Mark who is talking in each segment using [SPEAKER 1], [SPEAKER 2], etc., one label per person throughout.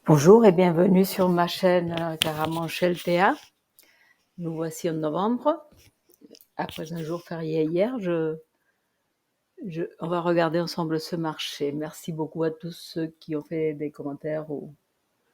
[SPEAKER 1] Bonjour et bienvenue sur ma chaîne Caramanchel Théa. Nous voici en novembre. Après un jour férié hier, on va regarder ensemble ce marché. Merci beaucoup à tous ceux qui ont fait des commentaires ou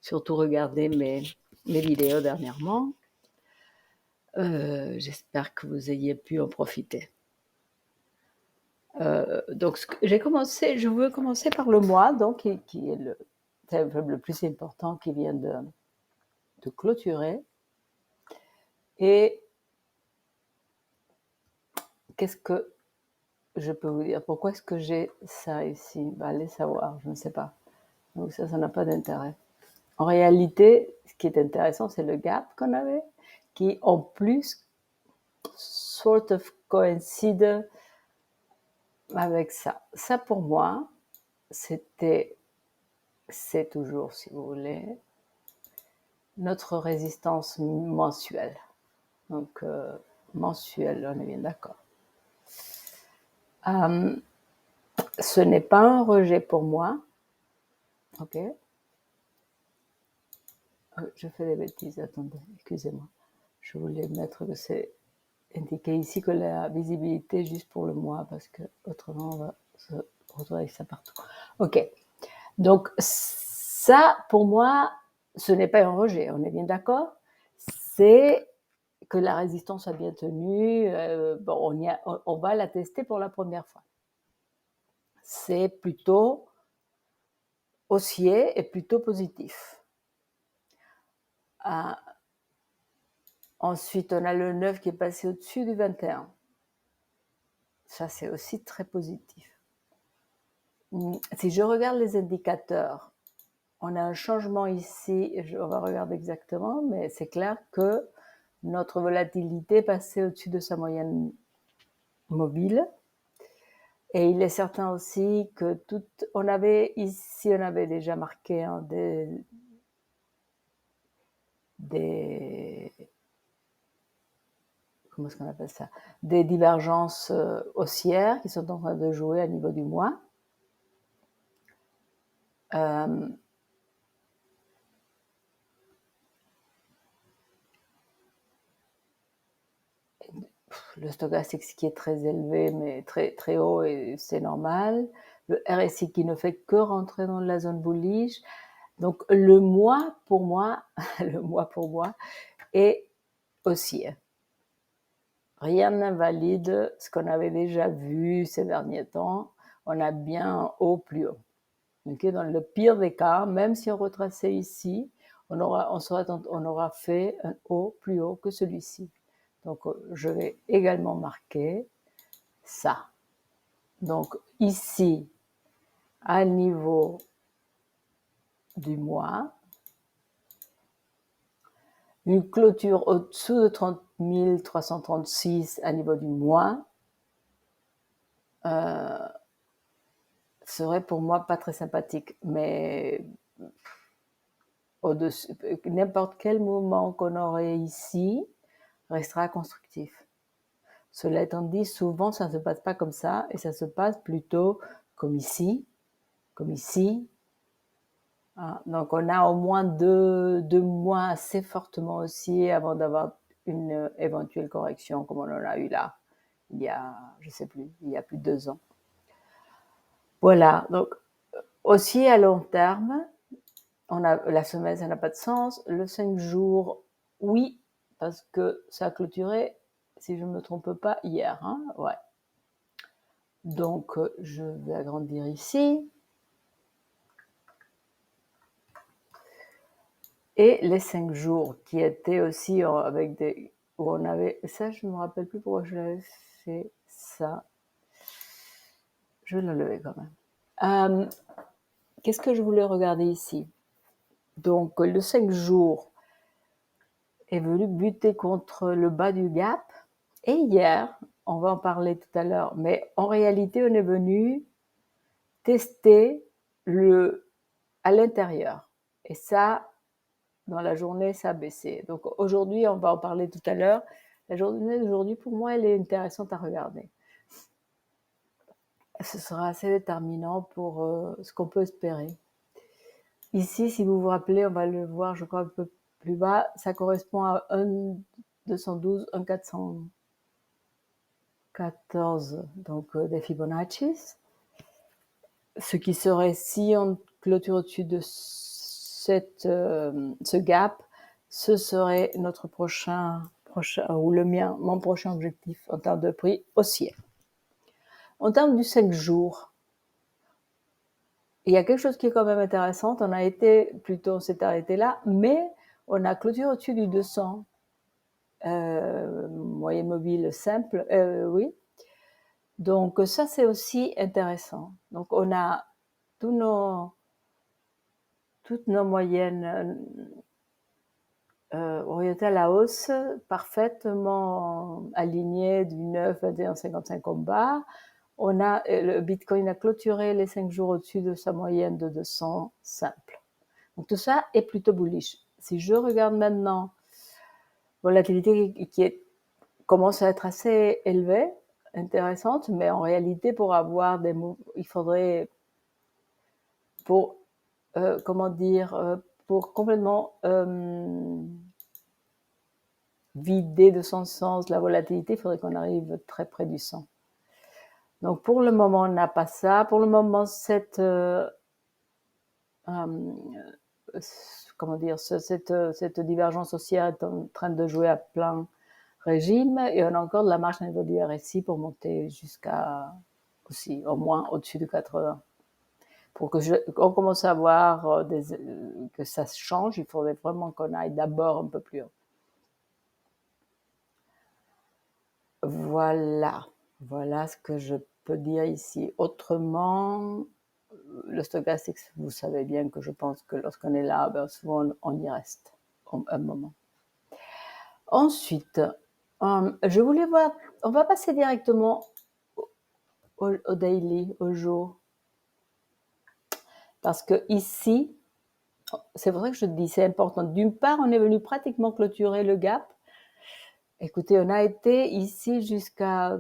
[SPEAKER 1] surtout regardé mes vidéos dernièrement. J'espère que vous ayez pu en profiter. Donc, je veux commencer par le mois, donc, qui est le plus important qui vient de clôturer. Et qu'est-ce que je peux vous dire? Pourquoi est-ce que j'ai ça ici? Allez savoir, je ne sais pas. Donc ça n'a pas d'intérêt. En réalité, ce qui est intéressant, c'est le gap qu'on avait, qui en plus sort of coïncide avec ça. Ça pour moi, c'est toujours, si vous voulez, notre résistance mensuelle. Donc mensuelle, on est bien d'accord. Ce n'est pas un rejet pour moi. Ok. Je fais des bêtises, attendez, excusez-moi. Je voulais mettre que c'est indiqué ici que la visibilité est juste pour le mois, parce que autrement on va se retrouver avec ça partout. Ok, donc ça pour moi, ce n'est pas un rejet, on est bien d'accord. C'est que la résistance a bien tenu. Bon, on va la tester pour la première fois. C'est plutôt haussier et plutôt positif. Ensuite, on a le 9 qui est passé au-dessus du 21. Ça, c'est aussi très positif. Si je regarde les indicateurs, on a un changement ici, on va regarder exactement, mais c'est clair que notre volatilité est passée au-dessus de sa moyenne mobile. Et il est certain aussi que on avait déjà marqué comment est-ce qu'on appelle ça, des divergences haussières qui sont en train de jouer à niveau du mois. Le stochastique qui est très élevé, mais très, très haut, et c'est normal. Le RSI qui ne fait que rentrer dans la zone bullish. Donc, le mois pour moi est haussier. Rien n'invalide ce qu'on avait déjà vu ces derniers temps. On a bien un haut plus haut. Okay, dans le pire des cas, même si on retraçait ici, on aura fait un haut plus haut que celui-ci. Donc, je vais également marquer ça. Donc, ici, à niveau du mois, une clôture au-dessous de 30 336 à niveau du mois serait pour moi pas très sympathique. Mais n'importe quel mouvement qu'on aurait ici restera constructif. Cela étant dit, souvent ça ne se passe pas comme ça, et ça se passe plutôt comme ici. Donc on a au moins deux mois assez fortement haussiers avant d'avoir une éventuelle correction comme on en a eu là, il y a plus de 2 ans. Voilà, donc haussier à long terme. La semaine, ça n'a pas de sens. Le 5 jours, oui, parce que ça a clôturé, si je ne me trompe pas, hier. Ouais. Donc, je vais agrandir ici. Et les 5 jours qui étaient aussi avec où on avait... Ça, je ne me rappelle plus pourquoi je l'avais fait ça. Je vais le lever quand même. Qu'est-ce que je voulais regarder ici? Donc, le 5 jours est venu buter contre le bas du gap. Et hier, on va en parler tout à l'heure, mais en réalité, on est venu tester à l'intérieur. Et ça, dans la journée, ça a baissé. Donc aujourd'hui, on va en parler tout à l'heure. La journée d'aujourd'hui, pour moi, elle est intéressante à regarder. Ce sera assez déterminant pour ce qu'on peut espérer. Ici, si vous vous rappelez, on va le voir, je crois, un peu plus bas, ça correspond à 1,212, 1,414, donc des Fibonacci. Ce qui serait, si on clôture au-dessus de ce gap, ce serait notre prochain ou mon prochain objectif en termes de prix haussier. En termes du 5 jours, il y a quelque chose qui est quand même intéressant. On s'est arrêté là, mais on a clôturé au-dessus du 200 moyenne mobile simple, oui. Donc ça, c'est aussi intéressant. Donc on a toutes nos moyennes orientées à la hausse, parfaitement alignées du 9, 21, 55 en bas. Le Bitcoin a clôturé les 5 jours au-dessus de sa moyenne de 200 simple. Donc tout ça est plutôt bullish. Si je regarde maintenant volatilité qui commence à être assez élevée, intéressante, mais en réalité, pour avoir des mots, il faudrait, pour pour complètement vider de son sens la volatilité, il faudrait qu'on arrive très près du 100. Donc pour le moment, on n'a pas ça. Pour le moment, cette divergence haussière est en train de jouer à plein régime et on a encore de la marge au niveau du RSI pour monter jusqu'à aussi au moins au-dessus de 80. Pour qu'on commence à voir que ça change, il faudrait vraiment qu'on aille d'abord un peu plus haut. Voilà ce que je peux dire ici. Autrement, le stochastique, vous savez bien que je pense que lorsqu'on est là, ben souvent on y reste un moment. Ensuite, je voulais voir, on va passer directement au daily, au jour. Parce que ici, c'est vrai que je te dis, c'est important. D'une part, on est venu pratiquement clôturer le gap. Écoutez, on a été ici jusqu'à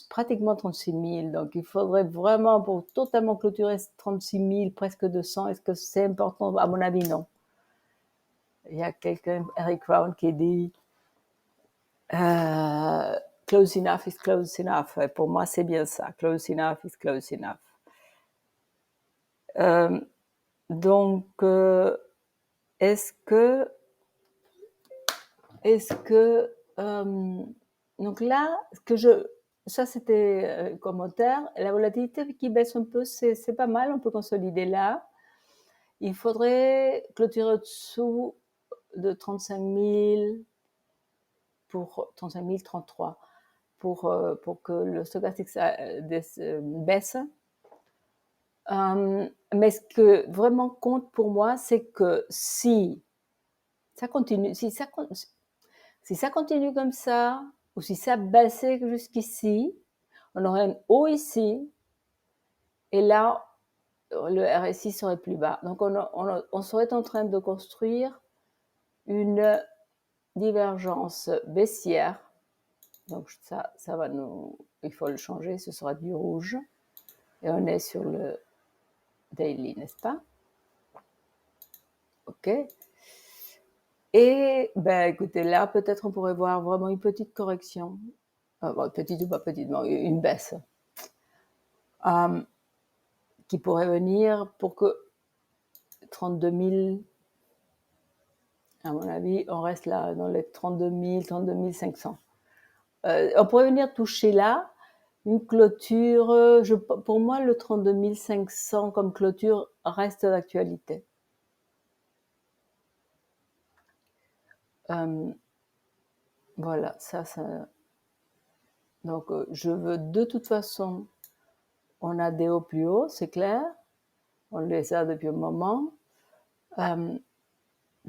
[SPEAKER 1] pratiquement 36 000. Donc, il faudrait vraiment, pour totalement clôturer 36 000, presque 200, est-ce que c'est important? À mon avis, non. Il y a quelqu'un, Eric Rowan, qui dit close enough is close enough. Et pour moi, c'est bien ça. Close enough is close enough. Donc, est-ce que donc là, ça c'était commentaire. La volatilité qui baisse un peu, c'est pas mal. On peut consolider là. Il faudrait clôturer au-dessous de 35 000 pour 35 033 pour que le stochastique baisse. Mais ce que vraiment compte pour moi, c'est que si ça continue comme ça, ou si ça baissait jusqu'ici, on aurait un haut ici, et là, le RSI serait plus bas. Donc, on serait en train de construire une divergence baissière. Donc, ça va il faut le changer, ce sera du rouge. Et on est sur le daily, n'est-ce pas? OK. Et, écoutez, là, peut-être on pourrait voir vraiment une petite correction. Petite ou pas petite, non, une baisse. Qui pourrait venir pour que 32 000, à mon avis, on reste là dans les 32 000, 32 500. On pourrait venir toucher là une clôture. Pour moi, le 32 500 comme clôture reste d'actualité. Voilà, ça. Donc, je veux de toute façon, on a des hauts plus hauts, c'est clair. On les a depuis un moment.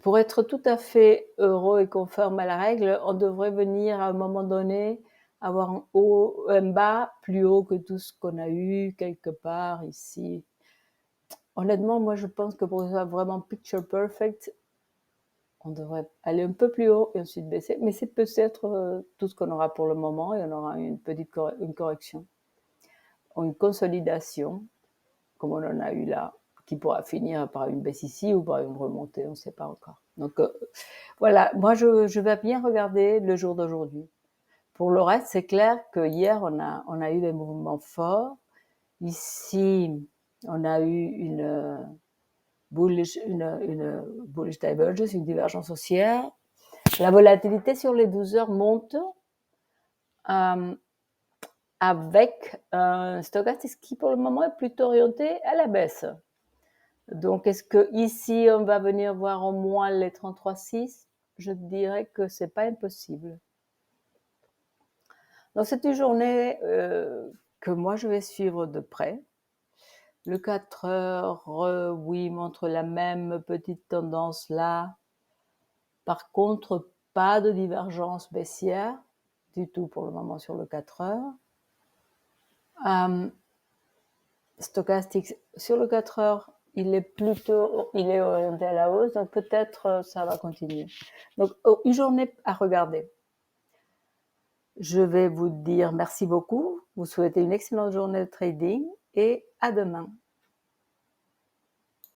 [SPEAKER 1] Pour être tout à fait heureux et conforme à la règle, on devrait venir à un moment donné avoir un bas plus haut que tout ce qu'on a eu quelque part ici. Honnêtement, moi je pense que pour être vraiment picture perfect, on devrait aller un peu plus haut et ensuite baisser. Mais c'est peut-être tout ce qu'on aura pour le moment et on aura une correction ou une consolidation, comme on en a eu là, qui pourra finir par une baisse ici ou par une remontée, on ne sait pas encore. Donc voilà, moi je vais bien regarder le jour d'aujourd'hui. Pour le reste, c'est clair que hier on a eu des mouvements forts. Ici, on a eu une bullish divergence, une divergence haussière. La volatilité sur les 12 heures monte avec un stochastique qui pour le moment est plutôt orienté à la baisse. Donc, est-ce que ici on va venir voir au moins les 33,6? Je dirais que c'est pas impossible. Donc, c'est une journée que moi je vais suivre de près. Le 4 heures, oui, montre la même petite tendance là. Par contre, pas de divergence baissière du tout pour le moment sur le 4 heures. Stochastique sur le 4 heures, il est orienté à la hausse, donc peut-être ça va continuer. Donc, une journée à regarder. Je vais vous dire merci beaucoup, vous souhaitez une excellente journée de trading et à demain.